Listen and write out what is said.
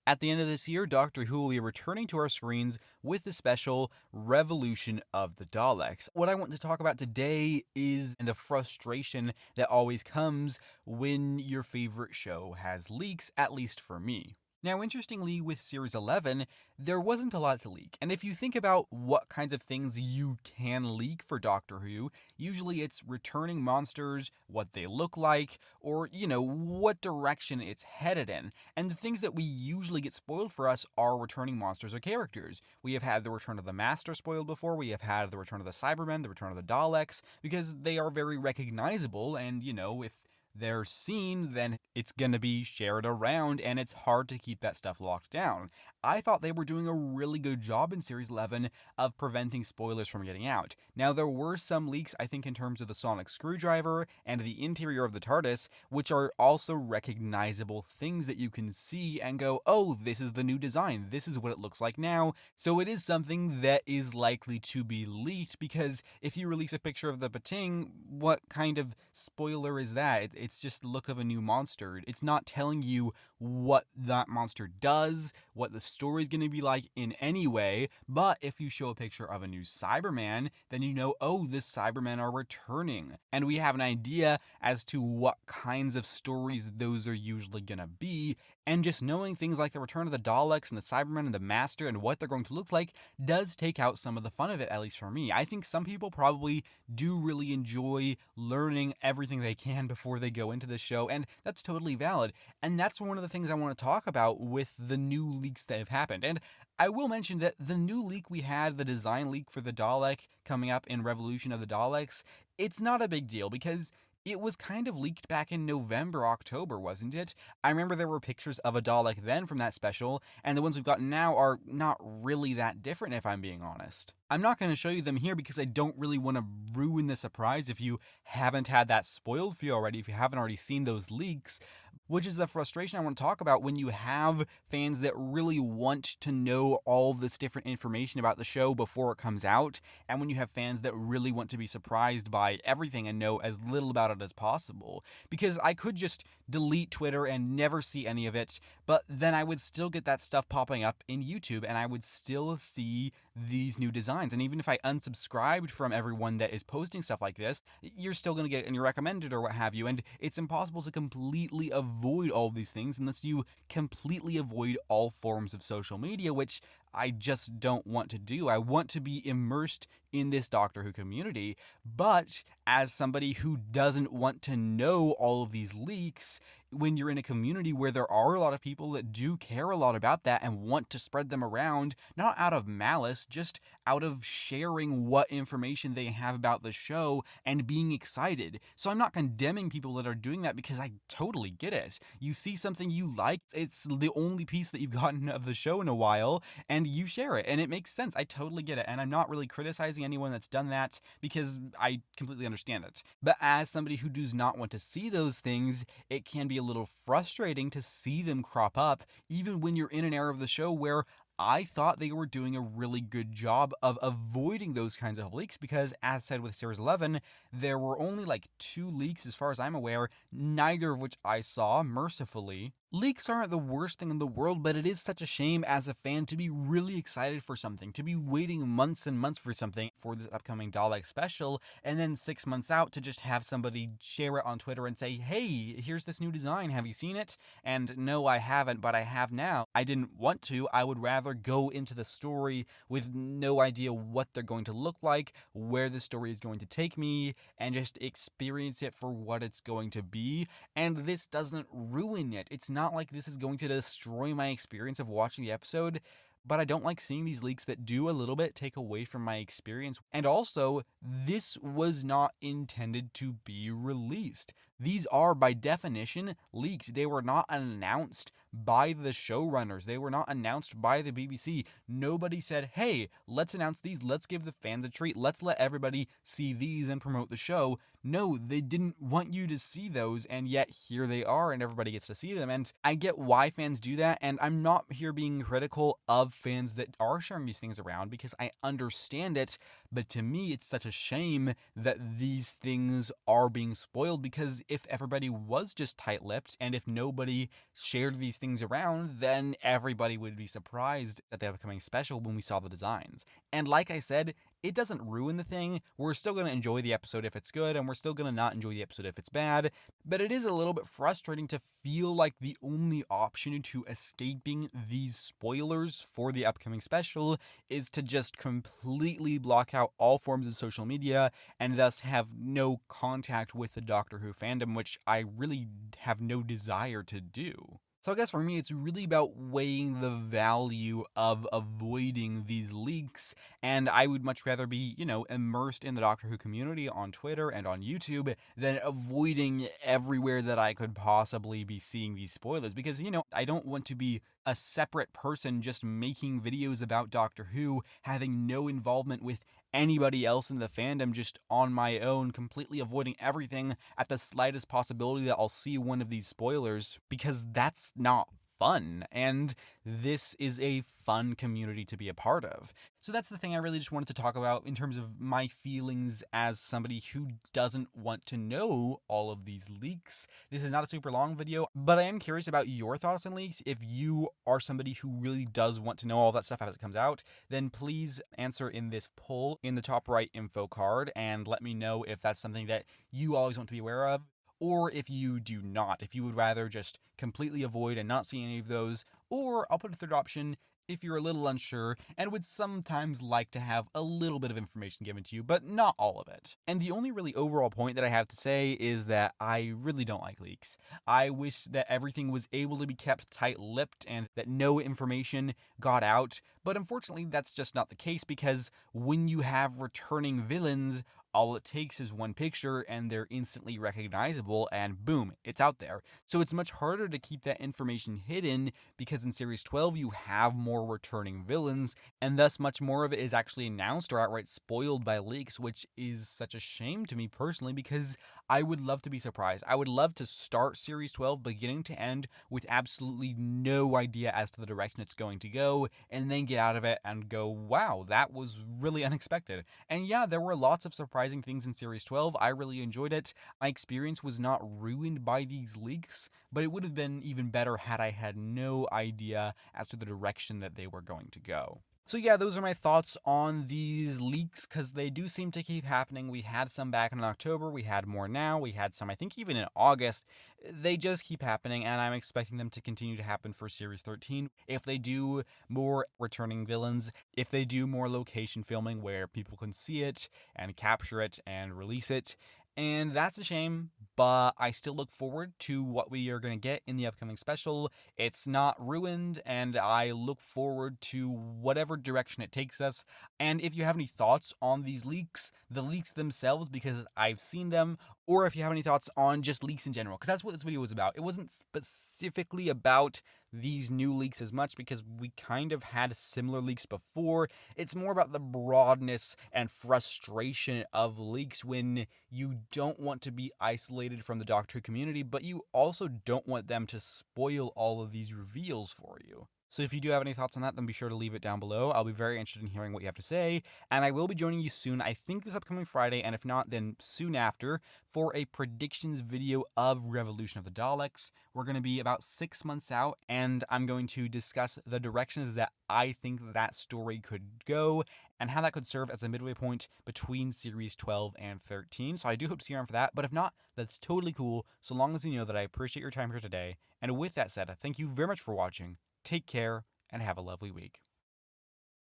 At the end of this year, Doctor Who will be returning to our screens with the special Revolution of the Daleks. What I want to talk about today is the frustration that always comes when your favorite show has leaks, at least for me. Now, interestingly, with Series 11, there wasn't a lot to leak. And if you think about what kinds of things you can leak for Doctor Who, usually it's returning monsters, what they look like, or, what direction it's headed in. And the things that we usually get spoiled for us are returning monsters or characters. We have had the return of the Master spoiled before, we have had the return of the Cybermen, the return of the Daleks, because they are very recognizable, and, if they're seen, then it's going to be shared around, and it's hard to keep that stuff locked down. I thought they were doing a really good job in Series 11 of preventing spoilers from getting out. Now, there were some leaks, I think, in terms of the sonic screwdriver and the interior of the TARDIS, which are also recognizable things that you can see and go, oh, this is the new design, this is what it looks like now. So it is something that is likely to be leaked, because if you release a picture of the Pating, what kind of spoiler is that? It's just the look of a new monster. It's not telling you what that monster does, what the story's going to be like in any way. But if you show a picture of a new Cyberman, then you know, oh, the Cybermen are returning. And we have an idea as to what kinds of stories those are usually going to be. And just knowing things like the return of the Daleks and the Cybermen and the Master and what they're going to look like does take out some of the fun of it, at least for me. I think some people probably do really enjoy learning everything they can before they go into the show, and that's totally valid. And that's one of the things I want to talk about with the new leaks that have happened. And I will mention that the new leak we had, the design leak for the Dalek coming up in Revolution of the Daleks, it's not a big deal because it was kind of leaked back in November, October, wasn't it? I remember there were pictures of a Dalek then from that special, and the ones we've got now are not really that different, if I'm being honest. I'm not going to show you them here because I don't really want to ruin the surprise if you haven't had that spoiled for you already, if you haven't already seen those leaks, which is the frustration I want to talk about when you have fans that really want to know all this different information about the show before it comes out, and when you have fans that really want to be surprised by everything and know as little about it as possible. Because I could just delete Twitter and never see any of it, but then I would still get that stuff popping up in YouTube, and I would still see these new designs. And even if I unsubscribed from everyone that is posting stuff like this, you're still going to get it in your recommended or what have you, and it's impossible to completely avoid all of these things unless you completely avoid all forms of social media, which I just don't want to do. I want to be immersed in this Doctor Who community, but as somebody who doesn't want to know all of these leaks, when you're in a community where there are a lot of people that do care a lot about that and want to spread them around, not out of malice, just out of sharing what information they have about the show and being excited. So I'm not condemning people that are doing that because I totally get it. You see something you like, it's the only piece that you've gotten of the show in a while, and you share it, and it makes sense. I totally get it, and I'm not really criticizing anyone that's done that because I completely understand it. But as somebody who does not want to see those things, it can be a little frustrating to see them crop up, even when you're in an era of the show where I thought they were doing a really good job of avoiding those kinds of leaks because, as said with Series 11, there were only like 2 leaks as far as I'm aware, neither of which I saw, mercifully. Leaks aren't the worst thing in the world, but it is such a shame as a fan to be really excited for something, to be waiting months and months for something for this upcoming Dalek special, and then 6 months out to just have somebody share it on Twitter and say, hey, here's this new design, have you seen it? And no, I haven't, but I have now. I didn't want to. I would rather go into the story with no idea what they're going to look like, where the story is going to take me, and just experience it for what it's going to be. And this doesn't ruin it. It's not like this is going to destroy my experience of watching the episode, but I don't like seeing these leaks that do a little bit take away from my experience. And also, this was not intended to be released. These are, by definition, leaked. They were not announced by the showrunners. They were not announced by the BBC. Nobody said, hey, let's announce these. Let's give the fans a treat. Let's let everybody see these and promote the show. no, they didn't want you to see those, and yet here they are, and everybody gets to see them. And I get why fans do that, and I'm not here being critical of fans that are sharing these things around because I understand it, but to me, it's such a shame that these things are being spoiled because if everybody was just tight lipped and if nobody shared these things around, then everybody would be surprised at the upcoming special when we saw the designs. And like I said, it doesn't ruin the thing. We're still going to enjoy the episode if it's good, and we're still going to not enjoy the episode if it's bad. But it is a little bit frustrating to feel like the only option to escaping these spoilers for the upcoming special is to just completely block out all forms of social media and thus have no contact with the Doctor Who fandom, which I really have no desire to do. So I guess for me, it's really about weighing the value of avoiding these leaks, and I would much rather be, immersed in the Doctor Who community on Twitter and on YouTube than avoiding everywhere that I could possibly be seeing these spoilers, because, I don't want to be a separate person just making videos about Doctor Who, having no involvement with anybody else in the fandom, just on my own, completely avoiding everything at the slightest possibility that I'll see one of these spoilers, because that's not fun, and this is a fun community to be a part of. So that's the thing I really just wanted to talk about in terms of my feelings as somebody who doesn't want to know all of these leaks. This is not a super long video, but I am curious about your thoughts on leaks. If you are somebody who really does want to know all that stuff as it comes out, then please answer in this poll in the top right info card and let me know if that's something that you always want to be aware of, or if you do not, if you would rather just completely avoid and not see any of those, or I'll put a third option if you're a little unsure and would sometimes like to have a little bit of information given to you, but not all of it. And the only really overall point that I have to say is that I really don't like leaks. I wish that everything was able to be kept tight-lipped and that no information got out, but unfortunately that's just not the case, because when you have returning villains, all it takes is one picture and they're instantly recognizable and boom, it's out there. So it's much harder to keep that information hidden because in Series 12 you have more returning villains, and thus much more of it is actually announced or outright spoiled by leaks, which is such a shame to me personally because I would love to be surprised. I would love to start Series 12 beginning to end with absolutely no idea as to the direction it's going to go, and then get out of it and go, wow, that was really unexpected. And yeah, there were lots of surprising things in Series 12. I really enjoyed it. My experience was not ruined by these leaks, but it would have been even better had I had no idea as to the direction that they were going to go. So yeah, those are my thoughts on these leaks, because they do seem to keep happening. We had some back in October, we had more now, we had some I think even in August. They just keep happening, and I'm expecting them to continue to happen for Series 13. If they do more returning villains, if they do more location filming where people can see it and capture it and release it, and that's a shame, but I still look forward to what we are going to get in the upcoming special. It's not ruined, and I look forward to whatever direction it takes us. And if you have any thoughts on these leaks, the leaks themselves, because I've seen them, or if you have any thoughts on just leaks in general, because that's what this video was about. It wasn't specifically about these new leaks as much because we kind of had similar leaks before. It's more about the broadness and frustration of leaks when you don't want to be isolated from the Doctor Who community, but you also don't want them to spoil all of these reveals for you. So if you do have any thoughts on that, then be sure to leave it down below. I'll be very interested in hearing what you have to say, and I will be joining you soon, I think this upcoming Friday, and if not, then soon after, for a predictions video of Revolution of the Daleks. We're going to be about 6 months out, and I'm going to discuss the directions that I think that story could go, and how that could serve as a midway point between Series 12 and 13. So I do hope to see you around for that, but if not, that's totally cool, so long as you know that I appreciate your time here today. And with that said, thank you very much for watching. Take care, and have a lovely week.